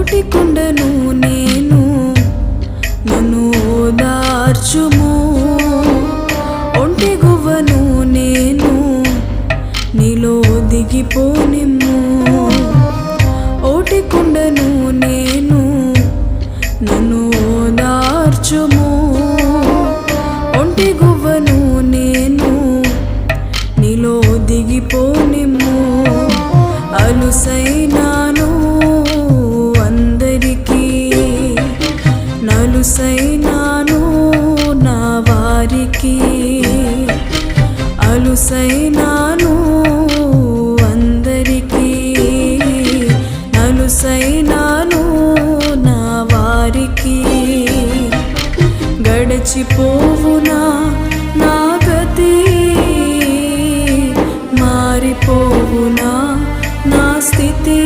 ఓటికుండను నేను నన్ను ఓదార్చుము ఒంటి గువ్వను నేను నీలో దిగిపోనిమ్ము ఓటికుండను నేను నన్ను ఓదార్చుము ఒంటి గువ్వను నేను నీలో దిగిపోనిమ్ము అలుసైనాను అందరికీ నలుసైనాను నా వారికి అలుసైనాను అందరికీ నలుసైనాను నా వారికి గడచిపోవునా నా గతి మారిపోవునా నా స్థితి